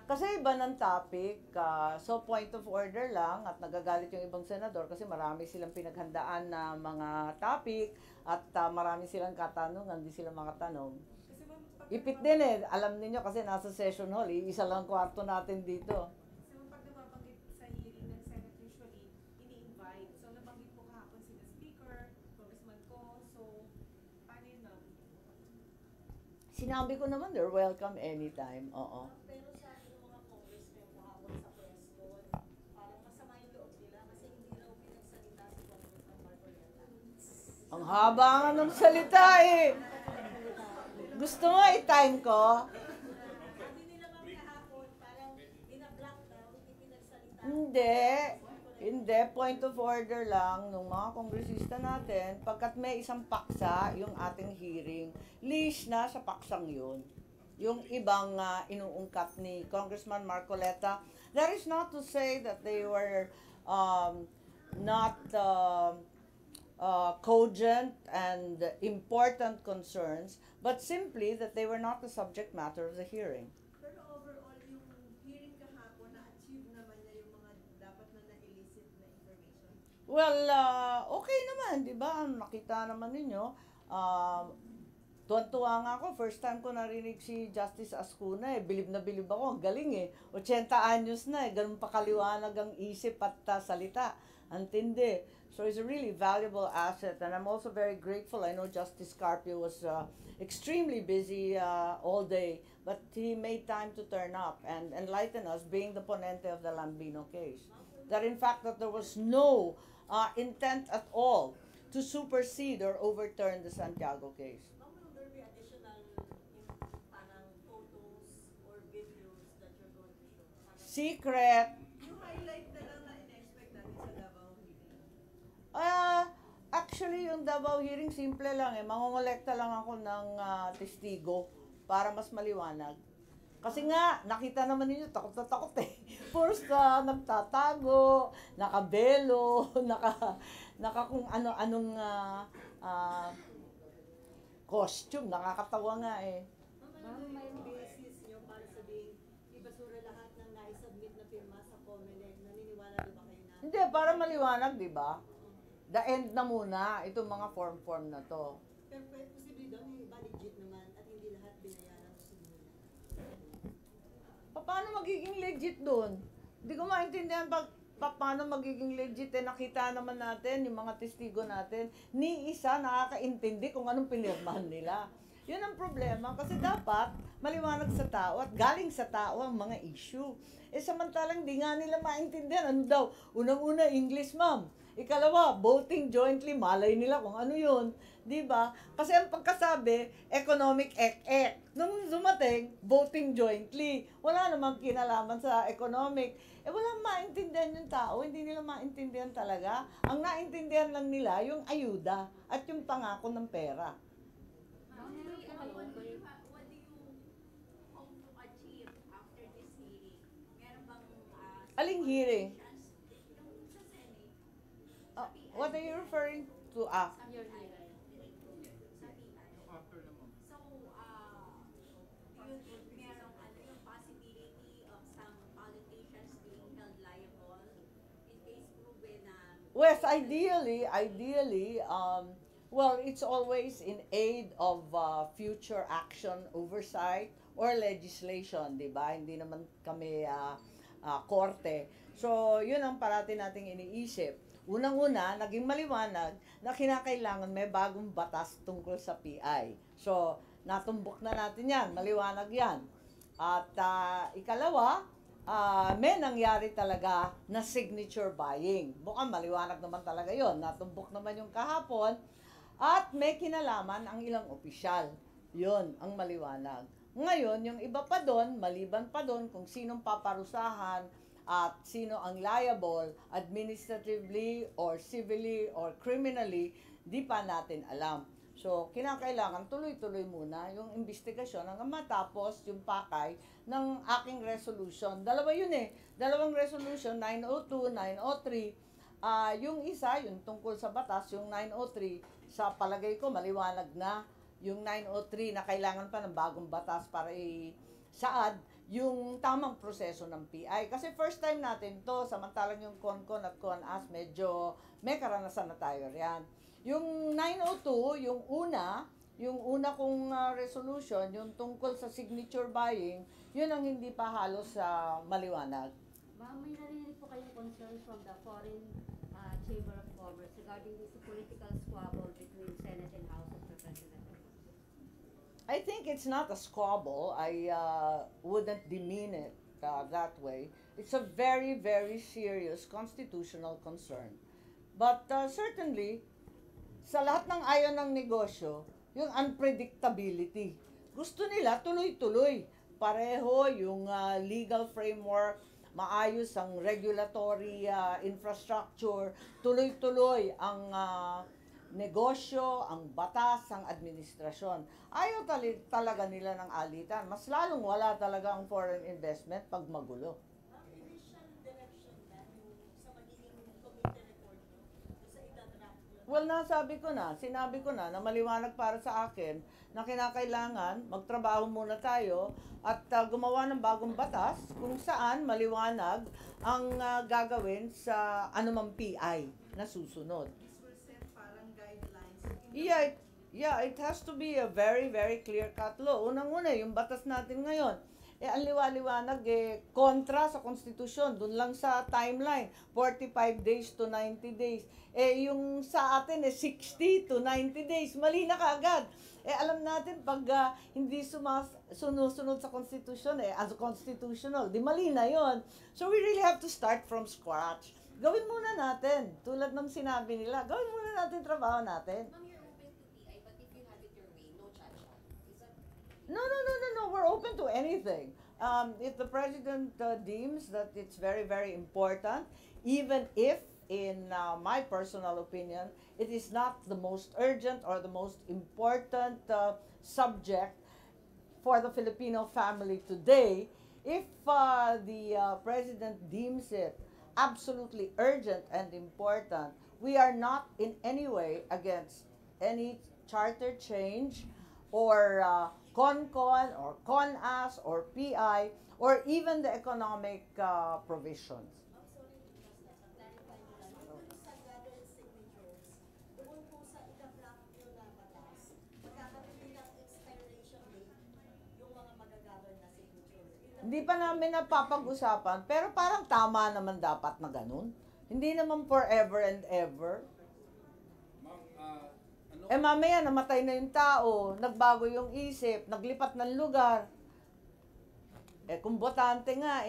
Kasi iba ng topic, so point of order lang at nagagalit yung ibang senador kasi marami silang pinaghandaan na mga topic at marami silang katanungan, hindi sila makatanong. Kasi ma'am, pag Ipit din eh, alam niyo kasi nasa session hall, isa lang kwarto natin dito. Kasi ma'am, pag nababanggit sa hearing ng Senate usually, ini-invite. So nabanggit po kahapon si the Speaker, Congressman Ko, so paano yun ma'am? Sinabi ko naman, they're welcome anytime, oo. Pero sabi ng mga congressmen kahapon sa press con, parang masama yung loob nila kasi hindi raw pinagsalita si Congressman Marcoleta. Ang haba nga ng salita eh. Gusto mo i-time ko? Sabi nila ma'am kahapon, parang binablock daw, hindi pinagsalita. Hindi, point of order lang ng mga kongresista natin, pagkat may isang paksa, yung ating hearing, list na sa paksang yun. Yung ibang inuungkat ni Congressman Marcoleta, that is not to say that they were not cogent and important concerns, but simply that they were not the subject matter of the hearing. Pero overall, yung hearing kahapon, na-achieve naman niya yung mga dapat na na-elicit na information. Well, okay naman, di ba? Nakita naman ninyo. Tuwan-tuwa nga ako, first time ko narinig si Justice Ascuna eh. Bilib na bilib ako, ang galing eh. 80 anyos na eh, ganun pa kaliwanag ang isip at salita. Antindi. So he's a really valuable asset and I'm also very grateful. I know Justice Carpio was extremely busy all day, but he made time to turn up and enlighten us, being the ponente of the Lambino case. That in fact that there was no intent at all to supersede or overturn the Santiago case. Ma'am, will there be additional parang photos or videos that you're going to show? Parang Secret. Yung highlight na lang na in-expect natin sa Davao hearing. Actually, yung Davao hearing, simple lang eh. Mangongolekta lang ako ng testigo para mas maliwanag. Kasi nga, nakita naman ninyo, takot na takot eh. First, nagtatago, nakabelo, naka kung ano-anong costume. Nakakatawa nga eh. Ma'am, may basis nyo para sabihin, ibasura lahat ng naisubmit na pirma sa COMELEC. Naniniwala ba kayo na? Hindi, para maliwanag, di ba? The end na muna, itong mga form na to. Pero posible daw, yung iba legit naman at hindi lahat binayaran sa simula. Paano magiging legit doon? Hindi ko maintindihan paano magiging legit eh. Nakita naman natin, yung mga testigo natin, ni isa nakakaintindi kung anong pinirmahan nila. Yun ang problema kasi dapat maliwanag sa tao at galing sa tao ang mga issue. Eh samantalang di nga nila maintindihan. Ano daw? Unang-una, English ma'am. Ikalawa, voting jointly, malay nila kung ano yun. Di ba? Kasi ang pagkasabi, economic ek-ek. Nung dumating, voting jointly. Wala namang kinalaman sa economic. Eh walang maintindihan yung tao, hindi nila maintindihan talaga. Ang naintindihan lang nila yung ayuda at yung pangako ng pera. What do you hope to achieve after this hearing? Meron bang Aling hearing? yung sa Senate, What are you referring to? sa PI? Sa PI. So, merong yung possibility of some politicians being held liable in case proven na Well, ideally, well, it's always in aid of future action, oversight, or legislation, di ba? Hindi naman kami korte. So, yun ang parati nating iniisip. Unang-una, naging maliwanag na kinakailangan may bagong batas tungkol sa PI. So, natumbok na natin yan, maliwanag yan. At ikalawa, may nangyari talaga na signature buying. Bukang maliwanag naman talaga yon. Natumbok naman yung kahapon. At may kinalaman ang ilang opisyal. Yon ang maliwanag. Ngayon, yung iba pa doon, maliban pa doon kung sinong paparusahan at sino ang liable administratively or civilly or criminally, di pa natin alam. So, kinakailangan tuloy-tuloy muna yung investigasyon hanggang matapos yung pakay ng aking resolution. Dalawa yun eh. Dalawang resolution, 902, 903. Yung isa, yung tungkol sa batas, yung 903, sa palagay ko, maliwanag na yung 903 na kailangan pa ng bagong batas para isaad. yung tamang proseso ng PI. Kasi first time natin to, samantalang yung CONCON at CONAS, medyo may karanasan na tayo riyan. Yung 902, yung una kong resolution, yung tungkol sa signature buying, yun ang hindi pa halos maliwanag. Ma'am, may narinig po kayong concerns from the Foreign Chamber of Commerce regarding this political squabble between Senate and House of Representatives. I think it's not a squabble. I wouldn't demean it that way. It's a very, very serious constitutional concern. But certainly, sa lahat ng ayaw ng negosyo, yung unpredictability. Gusto nila tuloy-tuloy. Pareho yung legal framework, maayos ang regulatory infrastructure, tuloy-tuloy ang negosyo, ang batas, ang administrasyon. Ayaw talaga nila ng alitan. Mas lalong wala talaga ang foreign investment pag magulo. Initial direction na yung sa magiging committee report nyo, sa idadraft nyo. Well, sinabi ko na maliwanag para sa akin na kinakailangan magtrabaho muna tayo at gumawa ng bagong batas kung saan maliwanag ang gagawin sa anumang PI na susunod. This will set parang guidelines. Yeah, it has to be a very, very clear-cut law. Unang-una, yung batas natin ngayon, ang liwa-liwanag, kontra sa konstitusyon, dun lang sa timeline, 45 days to 90 days. Yung sa atin, 60 to 90 days, mali na kaagad. Alam natin, pag hindi sumusunod sa konstitusyon, unconstitutional, di mali na yon. So we really have to start from scratch. Gawin muna natin, tulad ng sinabi nila, gawin muna natin trabaho natin. Ma'am, you're open to PI, but if you have it your way, no cha-cha. Is that... No, we're open to anything. If the president deems that it's very, very important, even if, in my personal opinion, it is not the most urgent or the most important subject for the Filipino family today, if the president deems it absolutely urgent and important, we are not in any way against any charter change or CONCON or CONAS or PI or even the economic provisions. I'm sorry, clarify nyo lang. Doon sa gathering signatures, doon po sa idadraft nyo na batas, magkakaroon din ng expiration date yung mga magagather na signatures. Hindi pa namin napapag-usapan, pero parang tama naman dapat na ganun. Hindi naman forever and ever. Mamaya namatay na yung tao, nagbago yung isip, naglipat ng lugar. Kung botante nga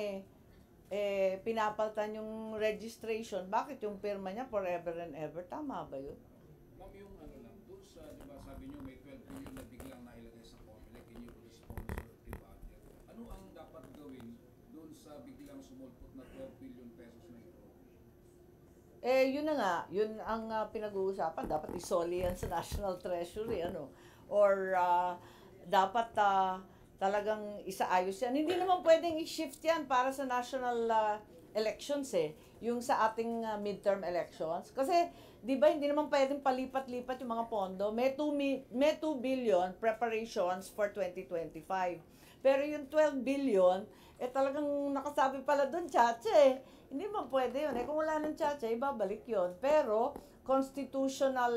pinapaltan yung registration, bakit yung pirma niya forever and ever? Tama ba yun? Ma'am, yung lang, doon sa, di ba, sabi nyo may 12 billion na biglang nailagay sa COMELEC and you will sponsor the budget. Ano ang dapat gawin doon sa biglang sumulpot na 12 billion pesos na ito? Yun na nga, yun ang pinag-uusapan. Dapat isoli yan sa National Treasury, Or dapat talagang isaayos yan. Hindi naman pwedeng i-shift yan para sa national elections yung sa ating midterm elections. Kasi, di ba, hindi naman pwedeng palipat-lipat yung mga pondo. May 2 billion preparations for 2025. Pero yung 12 billion, talagang nakasabi pala doon, Chacha Hindi man pwede yun. Kung wala ng Chacha, ibabalik yun. Pero, constitutional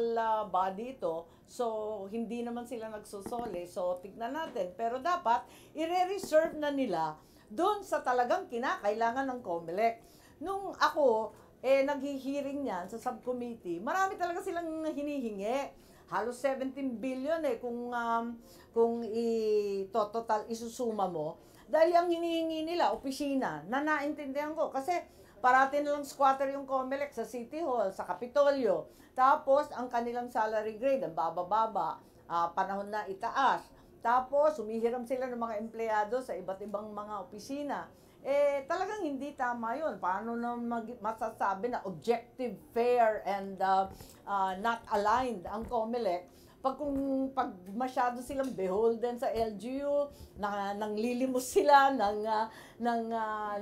body ito, so hindi naman sila nagsusoli. So, tignan natin. Pero dapat, i-reserve na nila doon sa talagang kinakailangan ng COMELEC. Nung ako, naghihiring yan sa subcommittee, marami talaga silang hinihingi. Halos 17 billion kung total isusuma mo. Dahil ang hinihingi nila, opisina, na naintindihan ko. Kasi parati nilang squatter yung COMELEC sa City Hall, sa Kapitolyo. Tapos, ang kanilang salary grade, ang baba-baba, panahon na itaas. Tapos, humihiram sila ng mga empleyado sa iba't ibang mga opisina. Talagang hindi tama yun. Paano na masasabi na objective, fair, and not aligned ang COMELEC? Pag masyado silang beholden sa LGU, nanglilimos sila ng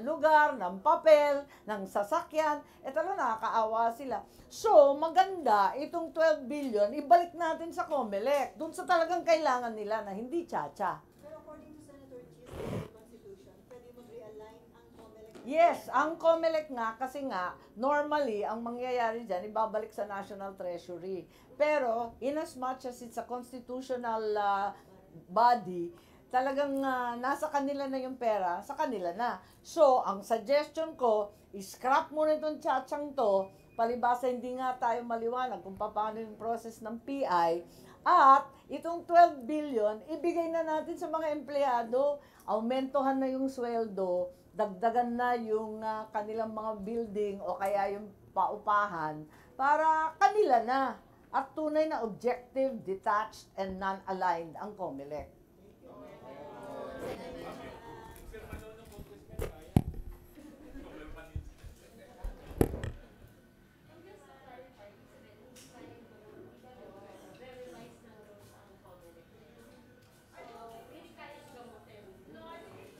lugar, ng papel, ng sasakyan, talaga nakakaawa sila. So, maganda itong 12 billion, ibalik natin sa COMELEC, dun sa talagang kailangan nila na hindi Chacha. Pero according to Senator Chis, the Constitution, Yes, ang COMELEC nga, kasi nga, normally, ang mangyayari dyan, ibabalik sa National Treasury. Pero, in as much as it's a constitutional body, talagang nasa kanila na yung pera, sa kanila na. So, ang suggestion ko, scrap muna itong tsatsang to, palibasa hindi nga tayo maliwanag kung paano yung process ng PI, at itong 12 billion, ibigay na natin sa mga empleyado, aumentohan na yung sweldo, dagdagan na yung kanilang mga building o kaya yung paupahan para kanila na at tunay na objective, detached, and non-aligned ang COMELEC. Sir Manolo, congressman, kaya. Problema din.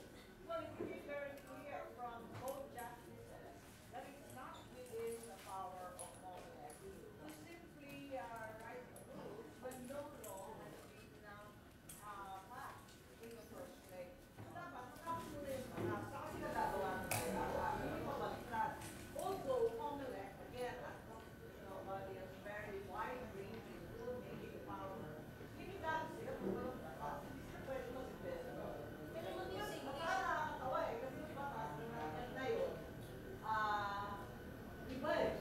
Well, it is very clear from both justices that it's not within the power of COMELEC to simply write the rules when no law has been passed in the first place. Dapat matapos mo rin sa kasi nagagawa ng hindi pabaliktad. Although COMELEC, again, as constitutional body has very wide-ranging rule-making power, limitado sila kung walang batas. Hindi sila pwede mag-invest. Nakakatawa eh, kasi yung batas na yun, iba eh.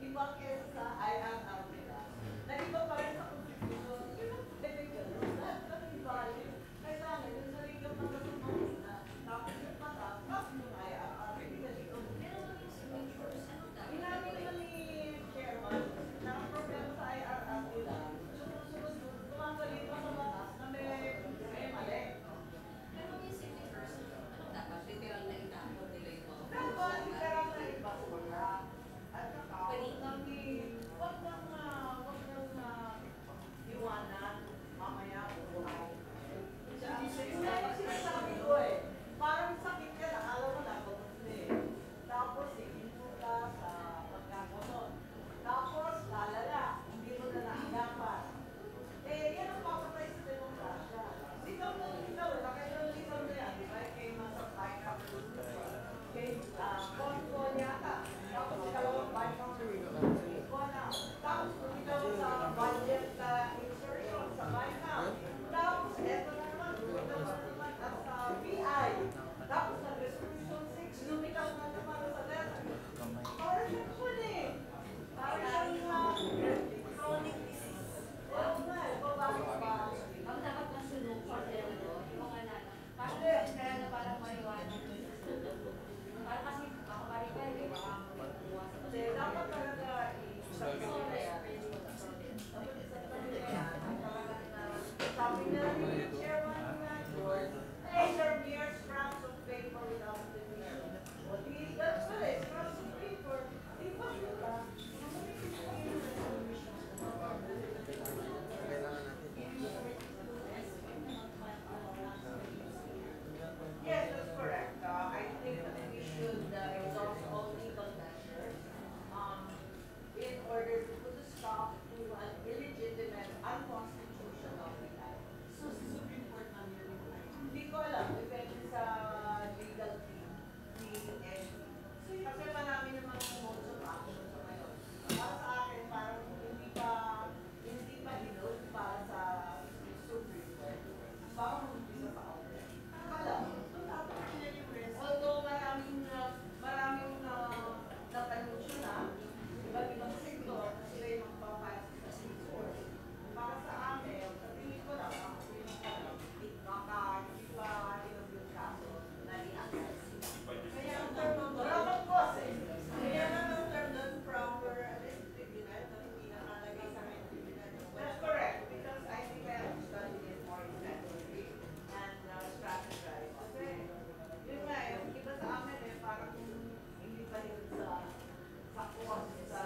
Iba kesa sa IRR nila. Na iba pa rin sa constitution, yun ang pwede gano'n. Lahat kami value. Kailangan yung sarili ng mga sumamuna. Tapos yung batas, tapos yung IRR. Hindi ganito. Inamin na ni Chairman na ang problema sa IRR nila, sunod-sunod, tumanggalin pa sa batas na may mali. Dapat literal na ibasura. At saka, huwag nang iwanan mamaya buhay. Sinasabi ko eh, parang sakit ka na, alam mo na, tapos hinto ka sa pagkakanon. Tapos, lalala, hindi mo na naagapan. Yan ang papatay sa demokrasya. Ikaw na kailan litaw na yan, di ba? Kay Masakay ka, kay Conco yata. Tapos ikalawang bi-country. Tapos ikaw sa budget insertion, sa BICAM. Tapos eto na naman, at sa BI. Tapos nag-resolution 6, lumitaw na naman sa letter. Parang yung eh. Parang chronic disease. Oo nga, babalik pa. Ang dapat masunod for them, yung mga anak. Parang kaya na parang maiwanan. Parang kasi makabalik ka, baka makuha sa Kasi dapat talaga sabi na ni Chairman George, these are mere scraps of paper without definition. That's what it is, scraps of paper. Di ba sila? Yes, that's correct. I think that we should exhaust all legal measures in order to put a stop to an illegitimate, unconstitutional PI. So, sa Supreme Court namin yung hindi ko alam, depende sa legal team ni Eddie. Kasi marami naman modes of action sa ngayon. Para sa akin, parang hindi pa hinod para sa Supreme Court. Parang hindi sa Congress. Alam, although maraming nag-anunsyo na, iba't ibang sektor na sila yung magpapayas sa Supreme Court. Para sa amin, sa tingin ko lang, ako yung baka hindi pa hinod yung kaso na i-access. Kaya ang term ng maramang cause eh. Kaya nga ang term ng proper tribunal na hindi nakalagay sa akin tribunal. That's correct, because I think I have studied it more intensively and strategize. Kasi, yun nga eh, iba sa amin eh, parang hindi pa yun sa cause, sa